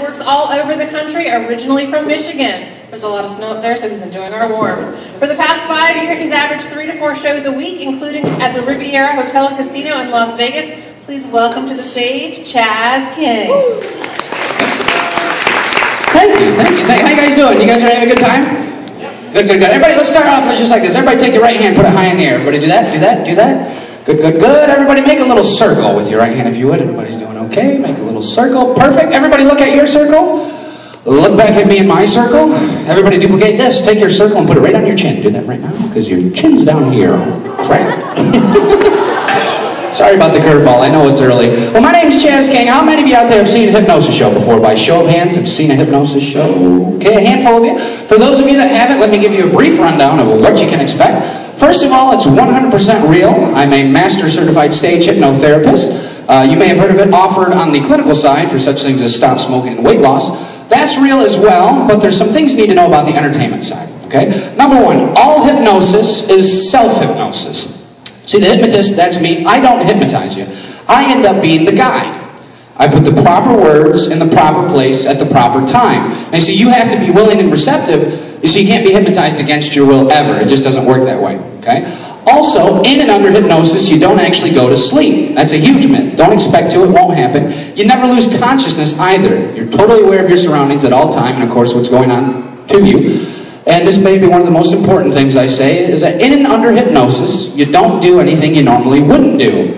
works all over the country, originally from Michigan. There's a lot of snow up there, so he's enjoying our warmth. For the past 5 years, he's averaged 3 to 4 shows a week, including at the Riviera Hotel and Casino in Las Vegas. Please welcome to the stage, Chaz King. Thank you. How you guys doing? You guys are having a good time? Yep. Good. Everybody, let's start off just like this. Everybody take your right hand, put it high in the air. Everybody do that. Good. Everybody make a little circle with your right hand if you would. Everybody's doing okay. Make a little circle. Perfect. Everybody look at your circle. Look back at me in my circle. Everybody duplicate this. Take your circle and put it right on your chin. Do that right now because your chin's down here. Oh, crap. Sorry about the curveball. I know it's early. Well, my name's Chaz King. How many of you out there have seen a hypnosis show before? By show of hands, have seen a hypnosis show? Okay, a handful of you. For those of you that haven't, let me give you a brief rundown of what you can expect. First of all, it's 100% real. I'm a master certified stage hypnotherapist. You may have heard of it offered on the clinical side for such things as stop smoking and weight loss. That's real as well, but there's some things you need to know about the entertainment side, okay? Number one, all hypnosis is self-hypnosis. See, the hypnotist, that's me. I don't hypnotize you. I end up being the guide. I put the proper words in the proper place at the proper time. And see, you have to be willing and receptive. You see, you can't be hypnotized against your will ever. It just doesn't work that way, okay? Also, in and under hypnosis, you don't actually go to sleep. That's a huge myth. Don't expect to. It won't happen. You never lose consciousness either. You're totally aware of your surroundings at all time and, of course, what's going on to you. And this may be one of the most important things I say, is that in and under hypnosis, you don't do anything you normally wouldn't do.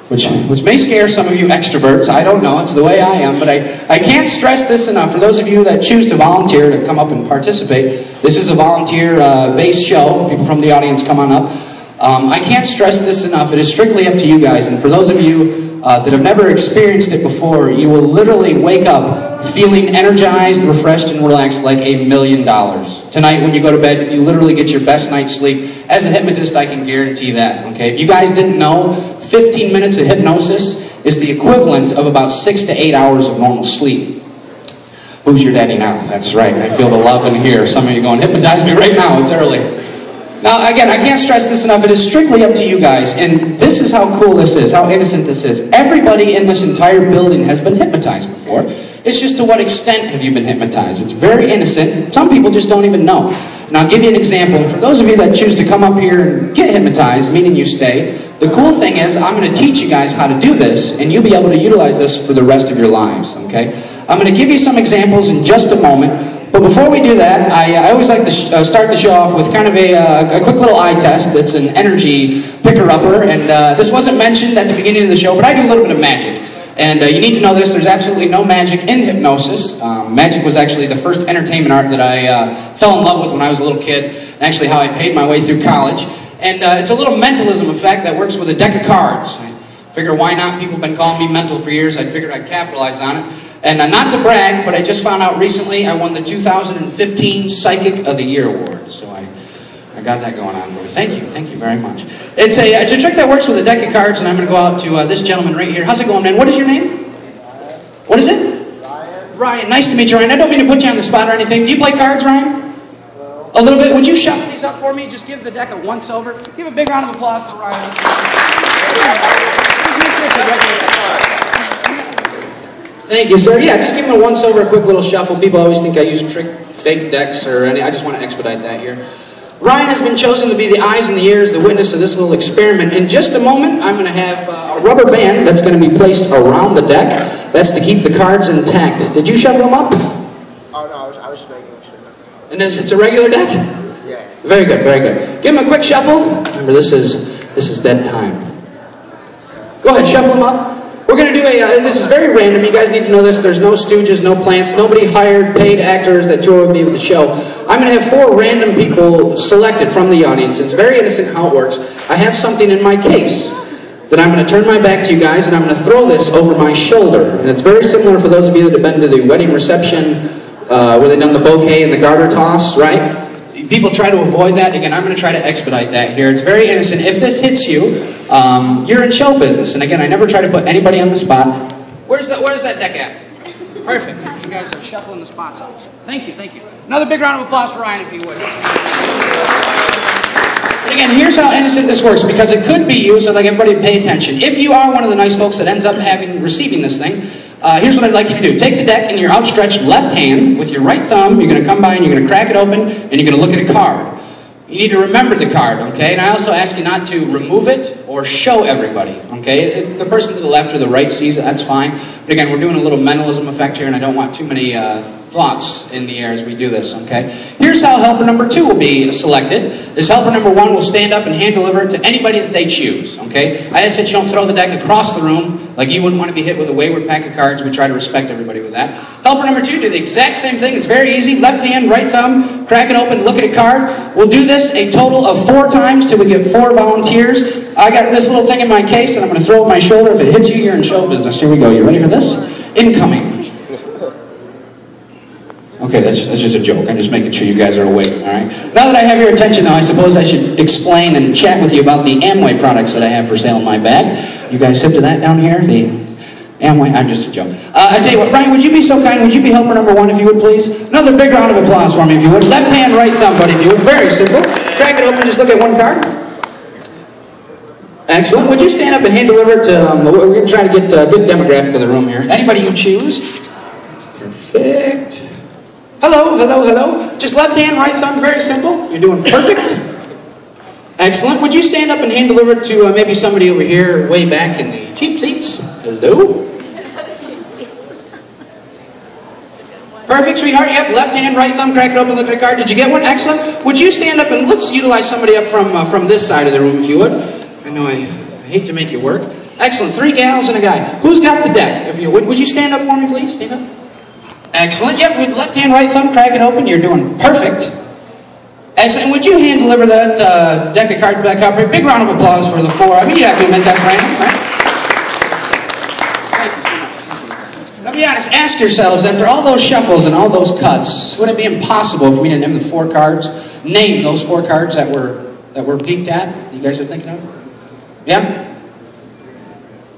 Which may scare some of you extroverts. I don't know. It's the way I am. But I can't stress this enough. For those of you that choose to volunteer to come up and participate, this is a volunteer-based show. People from the audience come on up. I can't stress this enough. It is strictly up to you guys. And for those of you that have never experienced it before, you will literally wake up feeling energized, refreshed, and relaxed like $1 million. Tonight when you go to bed, you literally get your best night's sleep. As a hypnotist, I can guarantee that. Okay? If you guys didn't know, 15 minutes of hypnosis is the equivalent of about 6 to 8 hours of normal sleep. Who's your daddy now? That's right. I feel the love in here. Some of you going, hypnotize me right now. It's early. Now, again, I can't stress this enough. It is strictly up to you guys. And this is how cool this is, how innocent this is. Everybody in this entire building has been hypnotized before. It's just to what extent have you been hypnotized? It's very innocent. Some people just don't even know. And I'll give you an example. For those of you that choose to come up here and get hypnotized, meaning you stay, the cool thing is I'm going to teach you guys how to do this, and you'll be able to utilize this for the rest of your lives, okay? I'm going to give you some examples in just a moment. But before we do that, I always like to start the show off with kind of a quick little eye test. It's an energy picker-upper, and this wasn't mentioned at the beginning of the show, but I do a little bit of magic. And you need to know this, there's absolutely no magic in hypnosis. Magic was actually the first entertainment art that I fell in love with when I was a little kid, and actually how I paid my way through college. And it's a little mentalism effect that works with a deck of cards. I figure why not? People have been calling me mental for years. I figured I'd capitalize on it. And not to brag, but I just found out recently I won the 2015 Psychic of the Year Award. So I got that going on. Thank you very much. It's a trick that works with a deck of cards, and I'm going to go out to this gentleman right here. How's it going, man? What is your name? What is it? Ryan. Nice to meet you, Ryan. I don't mean to put you on the spot or anything. Do you play cards, Ryan? A little bit. Would you shuffle these up for me? Just give the deck a once over. Give a big round of applause for Ryan. Thank you, sir. Yeah, just give him a once over, a quick little shuffle. People always think I use fake decks or any. I just want to expedite that here. Ryan has been chosen to be the eyes and the ears, the witness of this little experiment. In just a moment, I'm going to have a rubber band that's going to be placed around the deck. That's to keep the cards intact. Did you shuffle them up? Oh, no, I was making sure. And it's a regular deck? Yeah. Very good, very good. Give him a quick shuffle. Remember, this is dead time. Go ahead, shuffle them up. We're going to do this is very random. You guys need to know this. There's no stooges, no plants, nobody hired paid actors that tour with me with the show. I'm going to have 4 random people selected from the audience. It's very innocent how it works. I have something in my case that I'm going to turn my back to you guys, and I'm going to throw this over my shoulder. And it's very similar for those of you that have been to the wedding reception where they've done the bouquet and the garter toss, right? People try to avoid that. Again, I'm going to try to expedite that here. It's very innocent. If this hits you, you're in show business. And again, I never try to put anybody on the spot. Where's that deck at? Perfect. You guys are shuffling the spots up. Thank you, thank you. Another big round of applause for Ryan, if you would. But again, here's how innocent this works, because it could be you, so like everybody pay attention. If you are one of the nice folks that ends up receiving this thing, Here's what I'd like you to do. Take the deck in your outstretched left hand with your right thumb. You're going to come by and you're going to crack it open and you're going to look at a card. You need to remember the card, okay? And I also ask you not to remove it or show everybody, okay? If the person to the left or the right sees it, that's fine. But again, we're doing a little mentalism effect here, and I don't want too many thoughts in the air as we do this, okay? Here's how helper number 2 will be selected. This helper number 1 will stand up and hand deliver it to anybody that they choose, okay? I ask that you don't throw the deck across the room, like you wouldn't want to be hit with a wayward pack of cards. We try to respect everybody with that. Helper number 2, do the exact same thing. It's very easy. Left hand, right thumb, crack it open, look at a card. We'll do this a total of 4 times till we get 4 volunteers. I got this little thing in my case, and I'm going to throw it on my shoulder. If it hits you, you're in show business. Here we go. You ready for this? Incoming. Okay, that's just a joke. I'm just making sure you guys are awake, all right? Now that I have your attention, though, I suppose I should explain and chat with you about the Amway products that I have for sale in my bag. You guys hip to that down here? The Amway? I'm just a joke. I tell you what, Brian, would you be so kind? Would you be helper number 1, if you would, please? Another big round of applause for me, if you would. Left hand, right thumb, buddy, if you would. Very simple. Crack it open, just look at one card. Excellent. Would you stand up and hand deliver it to, we're going to try to get a good demographic of the room here. Anybody you choose. Perfect. Hello, hello, hello. Just left hand, right thumb, very simple. You're doing perfect. Excellent. Would you stand up and hand deliver it to maybe somebody over here way back in the cheap seats? Hello? Perfect, sweetheart. Yep, left hand, right thumb, crack it open, look at the card. Did you get one? Excellent. Would you stand up and let's utilize somebody up from this side of the room, if you would. I know I hate to make you work. Excellent. 3 gals and a guy. Who's got the deck? If you would you stand up for me, please? Stand up. Excellent. Yep, with left hand, right thumb, crack it open. You're doing perfect. Excellent. And would you hand deliver that deck of cards back up? Big round of applause for the 4. I mean, you have to admit that's random, right? Thank you so much. Now be honest, ask yourselves, after all those shuffles and all those cuts, would it be impossible for me to name the 4 cards? Name those 4 cards that we're peaked at, that you guys are thinking of? Yeah?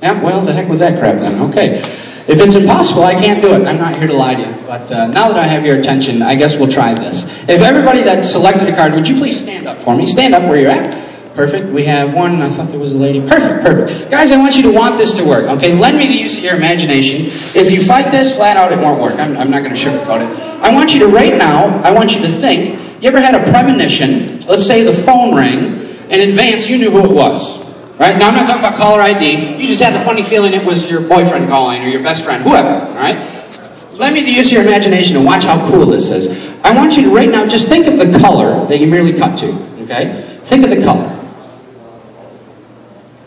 Yeah, well, the heck with that crap then. Okay. If it's impossible, I can't do it. I'm not here to lie to you. But now that I have your attention, I guess we'll try this. If everybody that selected a card, would you please stand up for me? Stand up where you're at. Perfect. We have one. I thought there was a lady. Perfect, perfect. Guys, I want you to want this to work, okay? Lend me the use of your imagination. If you fight this, flat out, it won't work. I'm not going to sugarcoat it. I want you to, right now, I want you to think, you ever had a premonition, let's say the phone rang, in advance you knew who it was. Right? Now, I'm not talking about caller ID. You just had the funny feeling it was your boyfriend calling or your best friend, whoever. All right? Let me use your imagination and watch how cool this is. I want you to, right now, just think of the color that you merely cut to. Okay? Think of the color.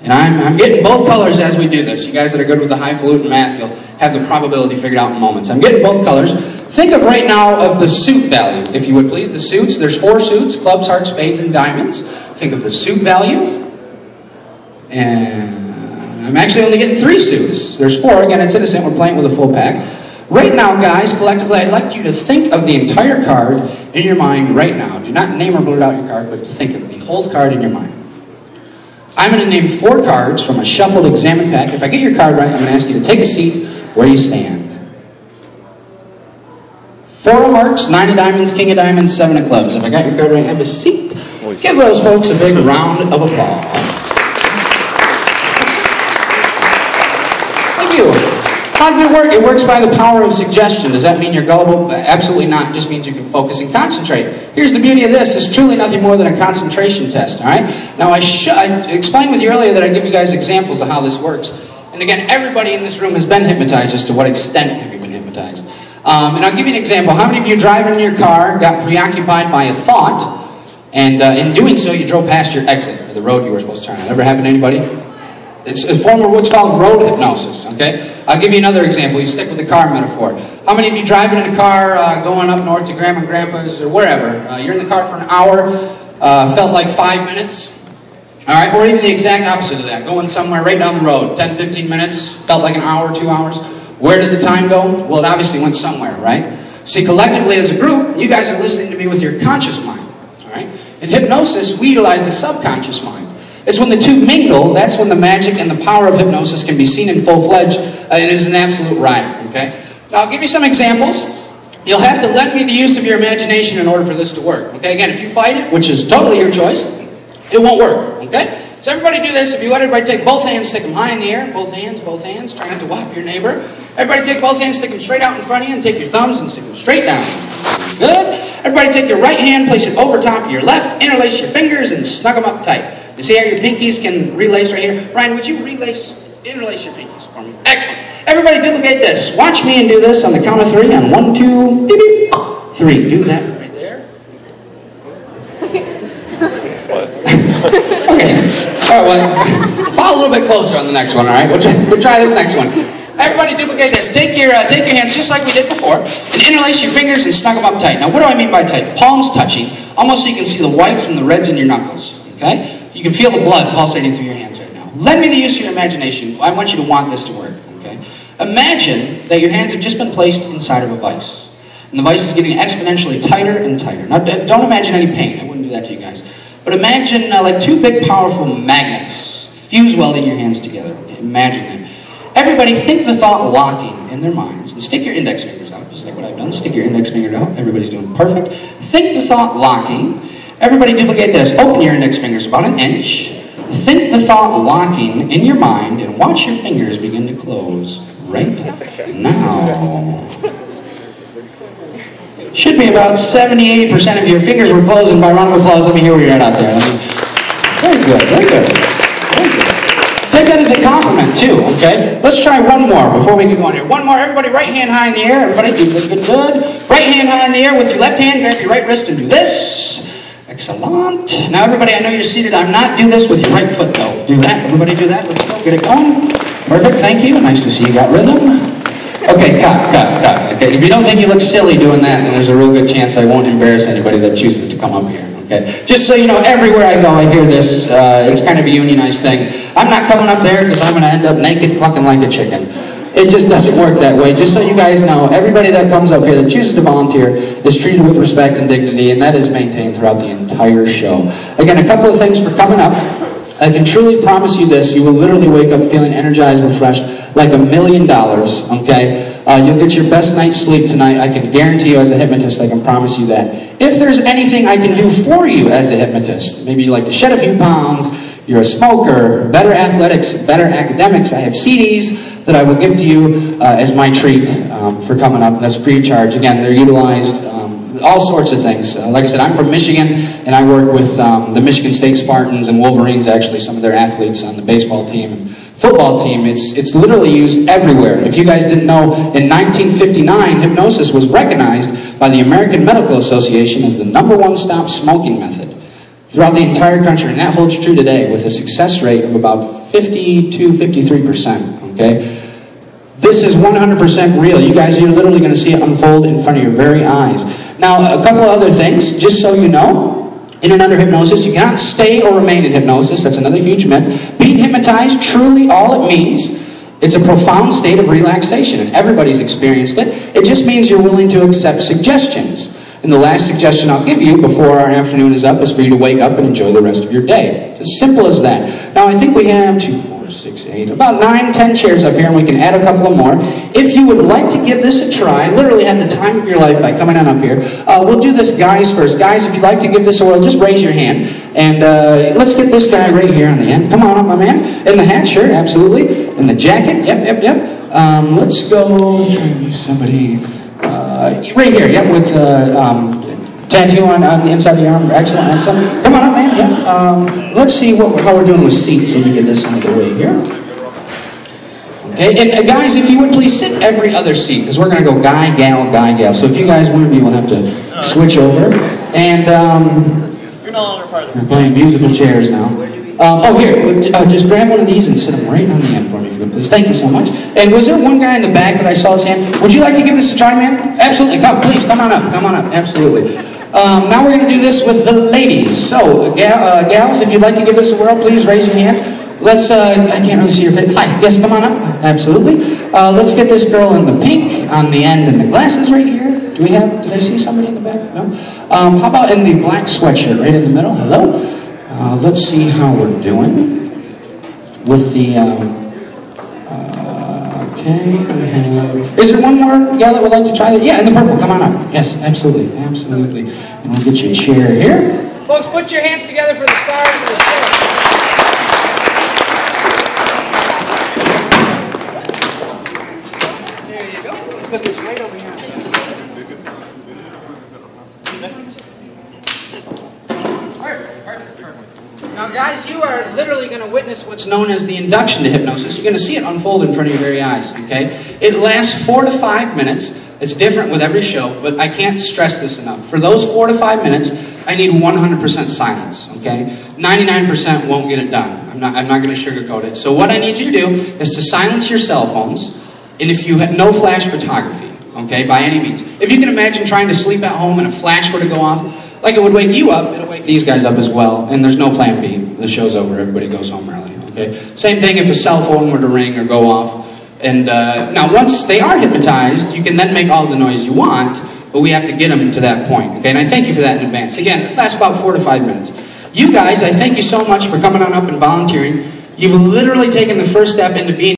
And I'm getting both colors as we do this. You guys that are good with the highfalutin math, you'll have the probability figured out in moments. I'm getting both colors. Think of right now of the suit value, if you would please. The suits. There's 4 suits: clubs, hearts, spades, and diamonds. Think of the suit value. And I'm actually only getting 3 suits. There's 4. Again, it's innocent. We're playing with a full pack. Right now, guys, collectively, I'd like you to think of the entire card in your mind right now. Do not name or blurt out your card, but think of the whole card in your mind. I'm going to name 4 cards from a shuffled examined pack. If I get your card right, I'm going to ask you to take a seat where you stand. 4 of hearts, 9 of diamonds, king of diamonds, 7 of clubs. If I got your card right, have a seat. Give those folks a big round of applause. How did it work? It works by the power of suggestion. Does that mean you're gullible? Absolutely not. It just means you can focus and concentrate. Here's the beauty of this. It's truly nothing more than a concentration test, all right? Now, I explained with you earlier that I'd give you guys examples of how this works. And again, everybody in this room has been hypnotized. As to what extent have you been hypnotized? And I'll give you an example. How many of you driving in your car got preoccupied by a thought, and in doing so, you drove past your exit, or the road you were supposed to turn on? Ever happened to anybody? It's a form of what's called road hypnosis, okay? I'll give you another example. You stick with the car metaphor. How many of you driving in a car going up north to Grandma and Grandpa's or wherever, you're in the car for an hour, felt like 5 minutes, all right? Or even the exact opposite of that, going somewhere right down the road, 10, 15 minutes, felt like an hour, 2 hours. Where did the time go? Well, it obviously went somewhere, right? See, collectively as a group, you guys are listening to me with your conscious mind, all right? In hypnosis, we utilize the subconscious mind. It's when the two mingle, that's when the magic and the power of hypnosis can be seen in full-fledged. It is an absolute riot, okay? Now, I'll give you some examples. You'll have to lend me the use of your imagination in order for this to work, okay? Again, if you fight it, which is totally your choice, it won't work, okay? So everybody do this. If you would, everybody take both hands, stick them high in the air. Both hands, both hands. Try not to whop your neighbor. Everybody take both hands, stick them straight out in front of you, and take your thumbs and stick them straight down. Good. Everybody take your right hand, place it over top of your left, interlace your fingers, and snug them up tight. You see how your pinkies can relace right here? Ryan, would you interlace your pinkies for me? Excellent. Everybody duplicate this. Watch me and do this on the count of 3. On 1, 2, beep, beep, 3. Do that right there. Okay. All right, well, follow a little bit closer on the next one, all right? We'll try this next one. Everybody duplicate this. Take your hands just like we did before and interlace your fingers and snug them up tight. Now, what do I mean by tight? Palms touching, almost so you can see the whites and the reds in your knuckles, okay? You can feel the blood pulsating through your hands right now. Lend me the use of your imagination. I want you to want this to work, okay? Imagine that your hands have just been placed inside of a vise. And the vise is getting exponentially tighter and tighter. Now, don't imagine any pain. I wouldn't do that to you guys. But imagine like 2 big, powerful magnets fuse welding your hands together. Okay? Imagine that. Everybody think the thought locking in their minds. And stick your index fingers out, just like what I've done. Stick your index finger out. Everybody's doing perfect. Think the thought locking. Everybody duplicate this. Open your index fingers about 1 inch. Think the thought locking in your mind and watch your fingers begin to close right now. Should be about 70-80% of your fingers were closing. By round of applause, let me hear where you're at out there. Very good, very good, very good. Take that as a compliment too, okay? Let's try one more before we get going here. One more, everybody right hand high in the air. Everybody do good, good, good. Right hand high in the air with your left hand, grab your right wrist and do this. Excellent. Now everybody, I know you're seated. I'm not do this with your right foot though. Do that, everybody do that. Let's go, get it going. Perfect, thank you. Nice to see you got rhythm. Okay, cut. Okay, if you don't think you look silly doing that, then there's a real good chance I won't embarrass anybody that chooses to come up here. Okay, just so you know, everywhere I go, I hear this. It's kind of a unionized thing. I'm not coming up there because I'm going to end up naked, clucking like a chicken. It just doesn't work that way. Just so you guys know, everybody that comes up here that chooses to volunteer is treated with respect and dignity, and that is maintained throughout the entire show. Again, a couple of things for coming up. I can truly promise you this, you will literally wake up feeling energized, refreshed, like $1 million, okay? You'll get your best night's sleep tonight. I can guarantee you as a hypnotist, I can promise you that. If there's anything I can do for you as a hypnotist, maybe you like to shed a few pounds, you're a smoker, better athletics, better academics, I have CDs that I will give to you as my treat for coming up. That's free of charge. Again, they're utilized all sorts of things. Like I said, I'm from Michigan, and I work with the Michigan State Spartans and Wolverines, actually, some of their athletes on the baseball team and football team. It's literally used everywhere. If you guys didn't know, in 1959, hypnosis was recognized by the American Medical Association as the #1 stop smoking method throughout the entire country, and that holds true today with a success rate of about 52-53%, okay? This is 100% real. You guys are literally going to see it unfold in front of your very eyes. Now, a couple of other things, just so you know. In and under hypnosis, you cannot stay or remain in hypnosis. That's another huge myth. Being hypnotized, truly all it means, it's a profound state of relaxation, and everybody's experienced it. It just means you're willing to accept suggestions. And the last suggestion I'll give you before our afternoon is up is for you to wake up and enjoy the rest of your day. It's as simple as that. Now, I think we have 2, 4, 6, 8, about 9, 10 chairs up here, and we can add a couple of more. If you would like to give this a try, literally have the time of your life by coming on up here, we'll do this guys first. Guys, if you'd like to give this a whirl, just raise your hand. And let's get this guy right here on the end. Come on up, my man. In the hat, sure, absolutely. In the jacket, yep. Let's go try to use somebody right here, yep, with tattoo on the inside of the arm. Excellent. Come on up, man, yep. Let's see how we're doing with seats. Let me get this out of the way here. Okay, and guys, if you would please sit every other seat, because we're going to go guy, gal. So if you guys, one of you will have to switch over. And you're no longer part of the we're playing musical chairs now. Here, just grab one of these and sit them right on the end for me, if you would please. Thank you so much. And was there one guy in the back that I saw his hand? Would you like to give this a try, man? Absolutely. Come on up. Absolutely. Now we're going to do this with the ladies. So, gals, if you'd like to give this a whirl, please raise your hand. Let's, I can't really see your face. Hi, yes, come on up. Absolutely. Let's get this girl in the pink on the end and the glasses right here. Did I see somebody in the back? No? How about in the black sweatshirt right in the middle? Hello? Let's see how we're doing with the, okay, we have, is there one more gal that would like to try that? Yeah, in the purple, come on up. Yes, absolutely. And we'll get you a chair here. Folks, put your hands together for the stars of the show. guys, you are literally going to witness what's known as the induction to hypnosis. You're going to see it unfold in front of your very eyes, okay? It lasts 4 to 5 minutes. It's different with every show, but I can't stress this enough. For those 4 to 5 minutes, I need 100% silence, okay? 99% won't get it done. I'm not going to sugarcoat it. So what I need you to do is to silence your cell phones, and if you have no flash photography, okay, by any means. If you can imagine trying to sleep at home and a flash were to go off, like it would wake you up, it'll wake these guys up as well, and there's no plan B. The show's over, everybody goes home early, okay? Same thing if a cell phone were to ring or go off. And now once they are hypnotized, you can then make all the noise you want, but we have to get them to that point, okay? And I thank you for that in advance. Again, it lasts about 4 to 5 minutes. You guys, I thank you so much for coming on up and volunteering. You've literally taken the first step into being